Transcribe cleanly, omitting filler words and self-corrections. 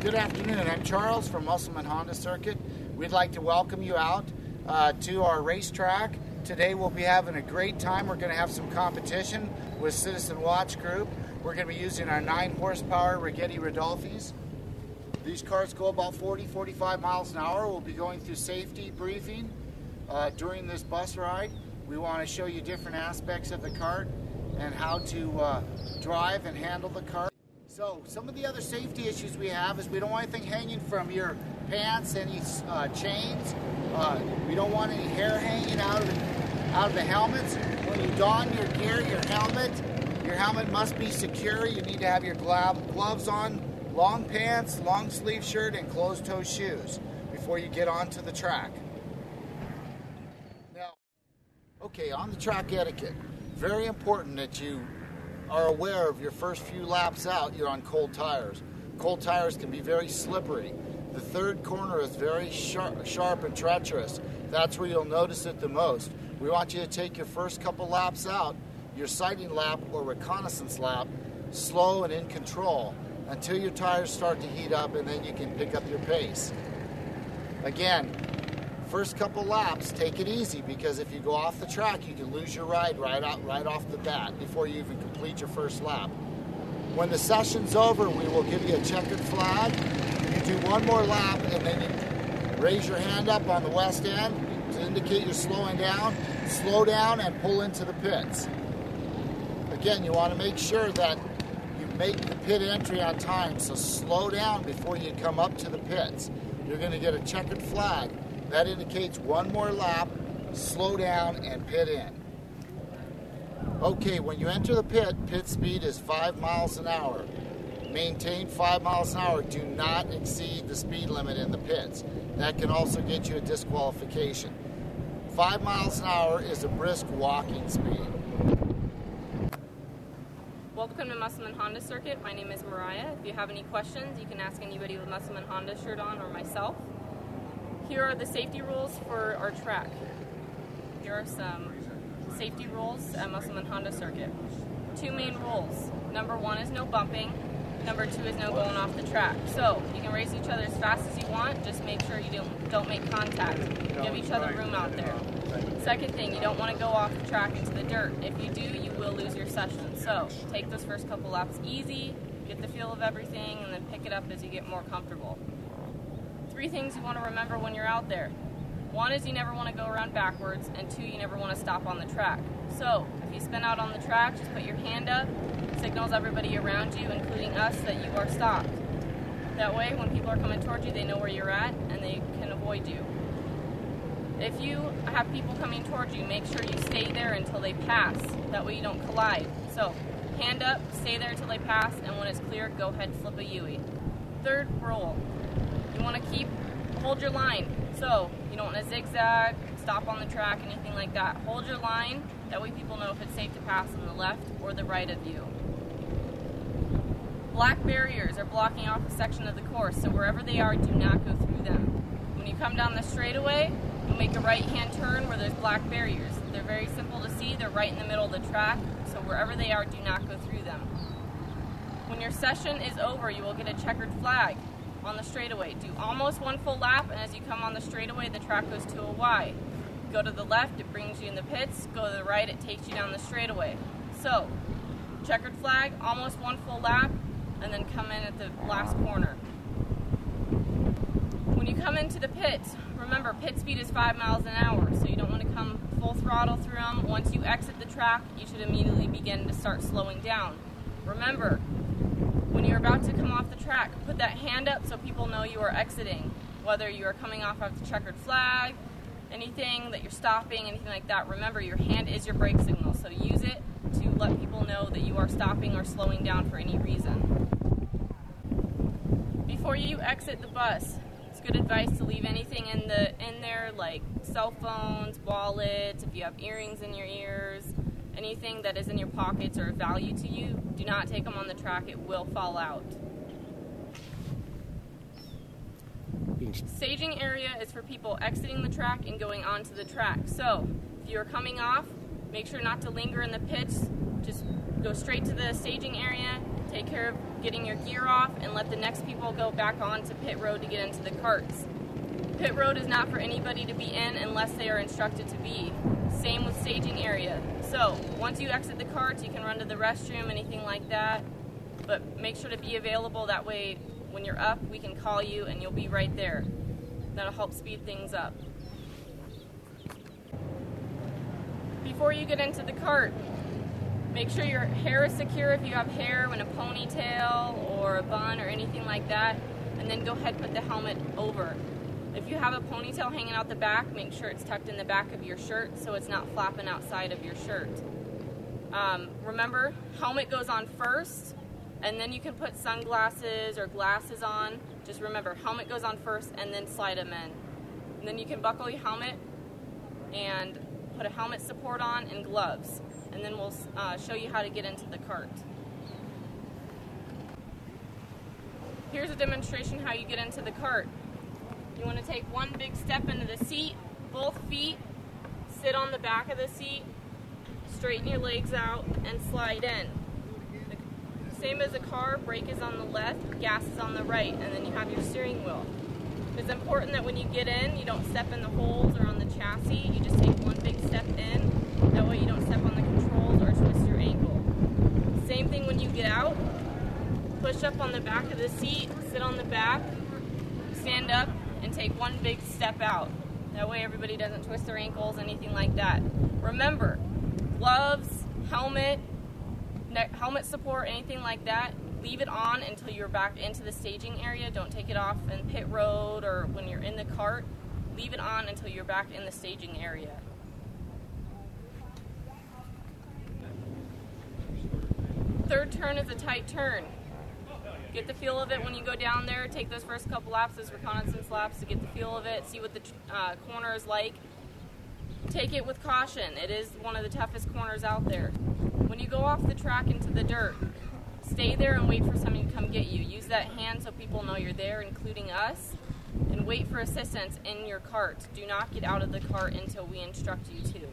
Good afternoon. I'm Charles from Musselman Honda Circuit. We'd like to welcome you out to our racetrack. Today we'll be having a great time. We're going to have some competition with Citizen Watch Group. We're going to be using our 9 horsepower Rigetti Rodolphis. These cars go about 40-45 miles an hour. We'll be going through safety briefing during this bus ride. We want to show you different aspects of the kart and how to drive and handle the kart. So some of the other safety issues we have is we don't want anything hanging from your pants, any chains. We don't want any hair hanging out of the helmets. When you don your gear, your helmet must be secure. You need to have your gloves on, long pants, long sleeve shirt, and closed toe shoes before you get onto the track. Now, okay, on the track etiquette, very important that you are aware of your first few laps out, you're on cold tires. Cold tires can be very slippery. The third corner is very sharp and treacherous. That's where you'll notice it the most. We want you to take your first couple laps out, your sighting lap or reconnaissance lap, slow and in control until your tires start to heat up, and then you can pick up your pace. Again, first couple laps, take it easy, because if you go off the track, you can lose your ride right off the bat before you even complete your first lap. When the session's over, we will give you a checkered flag. You do one more lap, and then you raise your hand up on the west end to indicate you're slowing down. Slow down and pull into the pits. Again, you want to make sure that you make the pit entry on time, so slow down before you come up to the pits. You're going to get a checkered flag. That indicates one more lap, slow down, and pit in. Okay, when you enter the pit speed is 5 miles an hour. Maintain 5 miles an hour. Do not exceed the speed limit in the pits. That can also get you a disqualification. 5 miles an hour is a brisk walking speed. Welcome to Musselman Honda Circuit. My name is Mariah. If you have any questions, you can ask anybody with Musselman Honda shirt on or myself. Here are the safety rules for our track. Here are some safety rules at Musselman Honda Circuit. 2 main rules. Number 1 is no bumping. Number 2 is no going off the track. So you can race each other as fast as you want. Just make sure you don't make contact. Give each other room out there. Second thing, you don't want to go off the track into the dirt. If you do, you will lose your session. So take those first couple laps easy, get the feel of everything, and then pick it up as you get more comfortable. 3 things you want to remember when you're out there. 1 is you never want to go around backwards, and 2, you never want to stop on the track. So if you spin out on the track, just put your hand up, signals everybody around you, including us, that you are stopped. That way, when people are coming towards you, they know where you're at, and they can avoid you. If you have people coming towards you, make sure you stay there until they pass. That way you don't collide. So, hand up, stay there until they pass, and when it's clear, go ahead and flip a UE. Third rule, you want to hold your line. So, you don't want to zigzag, stop on the track, anything like that. Hold your line, that way people know if it's safe to pass on the left or the right of you. Black barriers are blocking off a section of the course, so wherever they are, do not go through them. When you come down the straightaway, you'll make a right-hand turn where there's black barriers. They're very simple to see. They're right in the middle of the track, so wherever they are, do not go through them. When your session is over, you will get a checkered flag on the straightaway. Do almost 1 full lap, and as you come on the straightaway, the track goes to a Y. Go to the left, it brings you in the pits. Go to the right, it takes you down the straightaway. So, checkered flag, almost 1 full lap, and then come in at the last corner. When you come into the pits, remember, pit speed is 5 miles an hour, so you don't want to come full throttle through them. Once you exit the track, you should immediately begin to start slowing down. Remember, when you're about to come off the track, put that hand up so people know you are exiting. Whether you are coming off of the checkered flag, anything that you're stopping, anything like that, remember your hand is your brake signal, so use it to let people know that you are stopping or slowing down for any reason. Before you exit the bus, it's good advice to leave anything in there like cell phones, wallets, if you have earrings in your ears, anything that is in your pockets or of value to you, do not take them on the track, it will fall out. Staging area is for people exiting the track and going onto the track. So, if you're coming off, make sure not to linger in the pits, just go straight to the staging area, take care of getting your gear off, and let the next people go back onto pit road to get into the carts. Pit road is not for anybody to be in unless they are instructed to be. Same with staging area. So once you exit the carts, you can run to the restroom, anything like that, but make sure to be available. That way when you're up, we can call you and you'll be right there. That'll help speed things up. Before you get into the cart, make sure your hair is secure if you have hair in a ponytail or a bun or anything like that, and then go ahead and put the helmet over. If you have a ponytail hanging out the back, make sure it's tucked in the back of your shirt so it's not flapping outside of your shirt. Remember, helmet goes on first, and then you can put sunglasses or glasses on. Just remember, helmet goes on first and then slide them in. And then you can buckle your helmet and put a helmet support on and gloves. And then we'll show you how to get into the cart. Here's a demonstration how you get into the cart. You want to take one big step into the seat, both feet, sit on the back of the seat, straighten your legs out, and slide in. Same as a car, brake is on the left, gas is on the right, and then you have your steering wheel. It's important that when you get in, you don't step in the holes or on the chassis, you just take one big step in. That way you don't step on the controls or twist your ankle. Same thing when you get out, push up on the back of the seat, sit on the back, stand up, and take one big step out. That way everybody doesn't twist their ankles, anything like that. Remember, gloves, helmet support, anything like that, leave it on until you're back into the staging area. Don't take it off in pit road or when you're in the cart. Leave it on until you're back in the staging area. Third turn is a tight turn. Get the feel of it when you go down there. Take those first couple laps, those reconnaissance laps, to get the feel of it, see what the corner is like. Take it with caution. It is one of the toughest corners out there. When you go off the track into the dirt, stay there and wait for somebody to come get you. Use that hand so people know you're there, including us, and wait for assistance in your cart. Do not get out of the cart until we instruct you to.